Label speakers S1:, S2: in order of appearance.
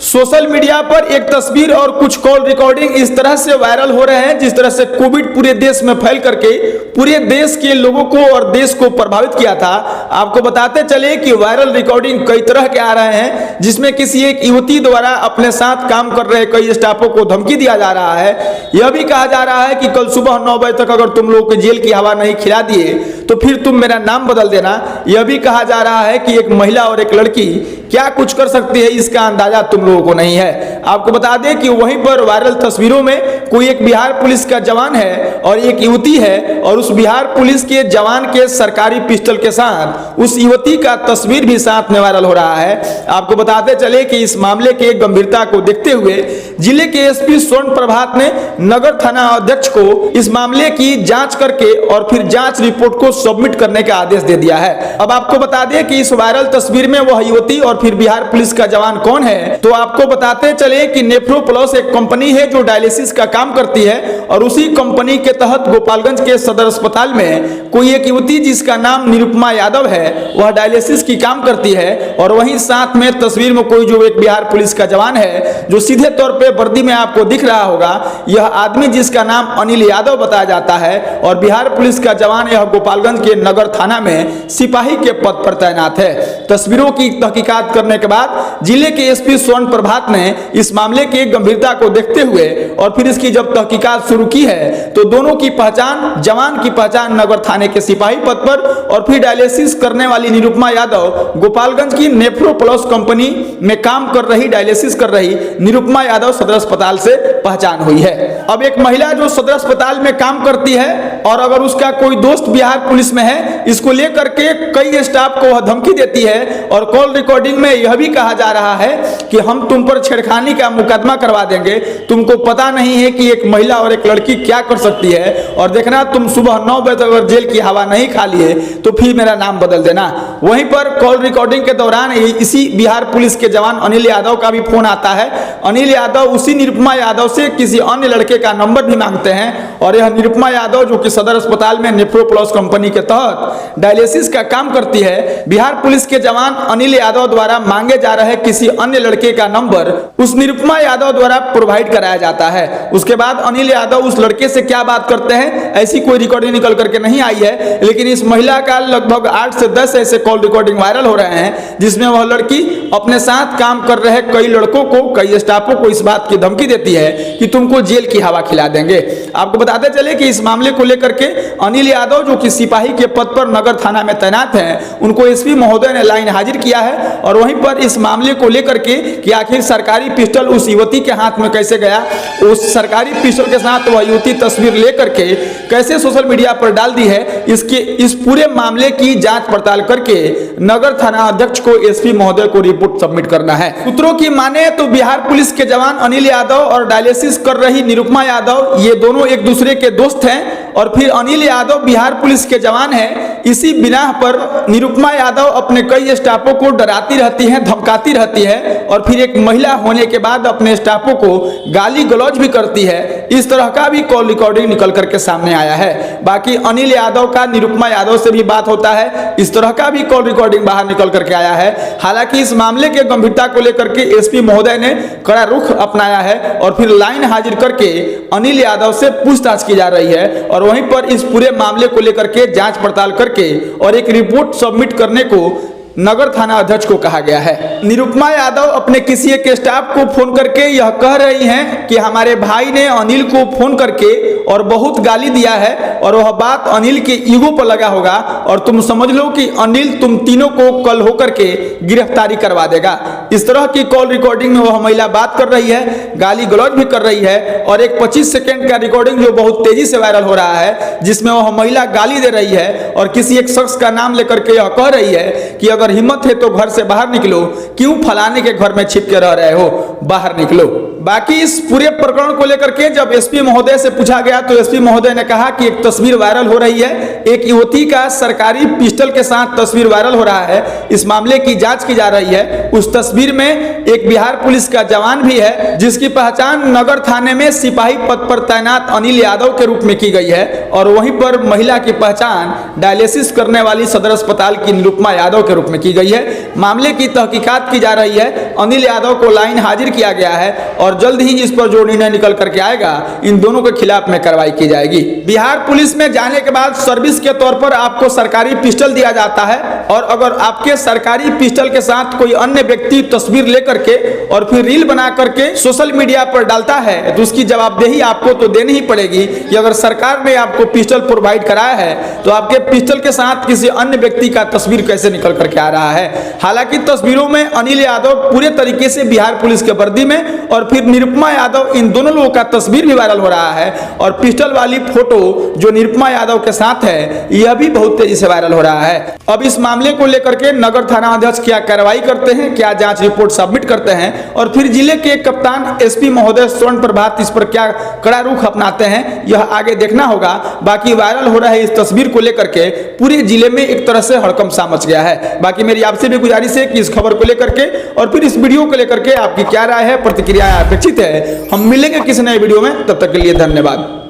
S1: Social media पर एक तस्वीर और कुछ कॉल रिकॉर्डिंग इस तरह से वायरल हो रहे हैं जिस तरह से कोविड पूरे देश में फैल करके पूरे देश के लोगों को और देश को प्रभावित किया था। आपको बताते चले कि वायरल रिकॉर्डिंग कई तरह के आ रहे हैं, जिसमें किसी एक युवती द्वारा अपने साथ काम कर रहे कई स्टाफों को धमकी दिया जा रहा है। यह भी कहा जा रहा है कि कल सुबह 9 बजे तक अगर तुम लोग को जेल की हवा नहीं खिला दिए तो फिर तुम मेरा नाम बदल देना। यह भी कहा जा रहा है कि एक महिला और एक लड़की क्या कुछ कर सकती है इसका अंदाजा तुम लोगों को नहीं है। आपको बता दें कि वहीं पर वायरल तस्वीरों में कोई एक बिहार पुलिस का जवान है और एक युवती है, और उस बिहार पुलिस के जवान के सरकारी पिस्टल के साथ उस युवती का तस्वीर भी साथ में वायरल हो रहा है। आपको बताते चले कि इस मामले के गंभीरता को देखते हुए जिले के एसपी स्वर्ण प्रभात ने नगर थाना अध्यक्ष को इस मामले की जांच करके और फिर जांच रिपोर्ट को सबमिट करने का आदेश दे दिया है। अब आपको बता दें कि इस वायरल तस्वीर में वह युवती और फिर बिहार पुलिस का जवान कौन है, तो आपको बताते चले कि नेफ्रो प्लस एक कंपनी है जो डायलिसिस का काम करती है, और उसी कंपनी के तहत गोपालगंज के सदर अस्पताल में कोई एक युवती जिसका नाम निरुपमा यादव है वह डायलिसिस की काम करती है। और वहीं साथ में तस्वीर में कोई जो एक बिहार पुलिस का जवान है जो सीधे तौर पे वर्दी में आपको दिख रहा होगा, यह आदमी जिसका नाम अनिल यादव बताया जाता है और बिहार पुलिस का जवान यह गोपालगंज के नगर थाना में सिपाही के पद पर तैनात है। तस्वीरों की तहकीकात करने के बाद जिले के एसपी स्वर्ण प्रभात ने इस मामले की गंभीरता को देखते हुए और फिर इसकी जब तहकीकात शुरू की है तो दोनों की पहचान, जवान की पहचान नगर थाने के सिपाही पद पर और फिर डायलिसिस करने वाली निरुपमा यादव गोपालगंज की नेफ्रो प्लस कंपनी में काम कर रही, डायलिसिस कर रही निरुपमा यादव सदर अस्पताल से पहचान हुई है। अब एक महिला जो सदर अस्पताल में काम करती है और अगर उसका कोई दोस्त बिहार पुलिस में है, इसको लेकर के कई स्टाफ को वह धमकी देती है और कॉल रिकॉर्डिंग में यह भी कहा जा रहा है कि हम तुम पर छेड़खानी का मुकदमा करवा देंगे, तुमको पता नहीं है कि एक महिला और एक लड़की क्या कर सकती है, और देखना तुम सुबह 9 बजे तक अगर जेल की हवा नहीं खा लिए तो फिर मेरा नाम बदल देना। वहीं पर कॉल रिकॉर्डिंग के दौरान इसी बिहार पुलिस के जवान अनिल यादव का भी फोन आता है। अनिल यादव उसी निरुपमा यादव से किसी अन्य लड़के का नंबर भी मांगते हैं और यह निरुपमा यादव जो कि सदर अस्पताल में नेफ्रो प्लस कंपनी के तहत डायलिसिस का काम करती है, बिहार पुलिस के जवान अनिल यादव द्वारा मांगे जा रहे किसी अन्य लड़के का नंबर उस निरुपमा यादव द्वारा प्रोवाइड कराया जाता है। उसके बाद अनिल यादव उस लड़के से क्या बात करते हैं ऐसी कोई रिकॉर्डिंग निकल करके नहीं आई है, लेकिन इस महिला का लगभग 8 से 10 ऐसे कॉल रिकॉर्डिंग वायरल हो रहे हैं जिसमें वह लड़की अपने साथ काम कर रहे कई लड़कों को, कई स्टाफों को इस बात की धमकी देती है कि तुमको जेल की हवा खिला देंगे। आपको बताते चले कि इस मामले को लेकर के अनिल यादव जो कि सिपाही के पद पर नगर थाना में तैनात हैं, उनको एसपी महोदय ने लाइन हाजिर किया है और वहीं पर इस मामले को लेकर के कि आखिर सरकारी पिस्टल उस युवती के हाथ में कैसे गया, उस सरकारी पिस्टल के साथ वह युवती तस्वीर लेकर के कैसे सोशल मीडिया पर डाल दी है, इस पूरे मामले की जांच पड़ताल करके नगर थाना अध्यक्ष को एसपी महोदय को रिपोर्ट सबमिट करना है। सूत्रों की माने तो बिहार पुलिस के जवान अनिल यादव और डायलिसिस कर रही निरुपमा यादव ये दोनों एक दूसरे के दोस्त हैं और फिर अनिल यादव बिहार पुलिस के जवान हैं। इसी बिना पर निरुपमा यादव अपने कई स्टाफों को डराती रहती हैं, धमकाती रहती है और फिर एक महिला होने के बाद अपने स्टाफों को गाली गलौज भी करती है। इस तरह का भी कॉल रिकॉर्डिंग निकल करके सामने आया है। बाकी अनिल यादव का निरुपमा यादव से भी बात होता है, इस तरह का भी कॉल रिकॉर्डिंग बाहर निकल करके आया है। हालांकि इस मामले के गंभीरता को लेकर के एसपी महोदय ने कड़ा रुख अपनाया है और फिर लाइन हाजिर करके अनिल यादव से पूछताछ की जा रही है और वहीं पर इस पूरे मामले को लेकर के जांच पड़ताल करके और एक रिपोर्ट सबमिट करने को नगर थाना अध्यक्ष को कहा गया है। निरुपमा यादव अपने किसी एक स्टाफ को फोन करके यह कह रही हैं कि हमारे भाई ने अनिल को फोन करके और बहुत गाली दिया है और वह बात अनिल के ईगो पर लगा होगा और तुम समझ लो कि अनिल तुम तीनों को कल होकर के गिरफ्तारी करवा देगा। इस तरह की कॉल रिकॉर्डिंग में वह महिला बात कर रही है, गाली गलौज भी कर रही है और एक 25 सेकेंड का रिकॉर्डिंग जो बहुत तेजी से वायरल हो रहा है जिसमें वह महिला गाली दे रही है और किसी एक शख्स का नाम लेकर के यह कह रही है कि अगर हिम्मत है तो घर से बाहर निकलो, क्यों फलाने के घर में छिप के रह रहे हो, बाहर निकलो। बाकी इस पूरे प्रकरण को लेकर के जब एसपी महोदय से पूछा गया तो एसपी महोदय ने कहा कि एक तस्वीर वायरल हो रही है, एक युवती का सरकारी पिस्टल के साथ तस्वीर वायरल हो रहा है। इस मामले की जांच की जा रही है। उस तस्वीर में एक बिहार पुलिस का जवान भी है जिसकी पहचान नगर थाने में सिपाही पद पर तैनात अनिल यादव के रूप में की गई है और वहीं पर महिला की पहचान डायलिसिस करने वाली सदर अस्पताल की निरुपमा यादव के रूप में की गई है। मामले की तहकीकात की जा रही है। अनिल यादव को लाइन हाजिर किया गया है और जल्द ही इस पर जो निर्णय निकल करके आएगा इन दोनों के खिलाफ में कार्रवाई की जाएगी। बिहार पुलिस में जाने के बाद सर्विस के तौर पर आपको सरकारी पिस्टल दिया जाता है और अगर आपके सरकारी पिस्टल के साथ कोई अन्य व्यक्ति तस्वीर लेकर के और फिर रील बना करके सोशल मीडिया पर डालता है तो उसकी जवाबदेही आपको तो देनी ही पड़ेगी कि अगर सरकार ने आपको पिस्टल प्रोवाइड कराया है तो आपके पिस्टल के साथ किसी अन्य व्यक्ति का तस्वीर कैसे निकल करके आ रहा है। हालांकि तस्वीरों में अनिल यादव पूरे तरीके से बिहार पुलिस के वर्दी में और फिर निरुपमा यादव, इन दोनों लोगों का तस्वीर भी वायरल हो रहा है और पिस्टल वाली फोटो जो निरुपमा यादव के साथ है यह भी बहुत तेजी से वायरल हो रहा है। अब इस मामले को लेकर के नगर थाना अध्यक्ष क्या कार्रवाई करते हैं, क्या जांच रिपोर्ट सबमिट करते हैं और फिर जिले के कप्तान एसपी महोदय स्वर्ण प्रभात इस पर क्या कड़ा रुख अपनाते हैं, यह आगे देखना होगा। बाकी वायरल हो रहा है इस तस्वीर को लेकर के पूरे जिले में एक तरह से हड़कंप सा मच गया है। बाकी मेरी आपसे भी गुजारिश है कि इस खबर को लेकर के और फिर इस वीडियो को लेकर के आपकी क्या राय है, प्रतिक्रिया अपेक्षित है। हम मिलेंगे किसी नए वीडियो में, तब तक के लिए धन्यवाद।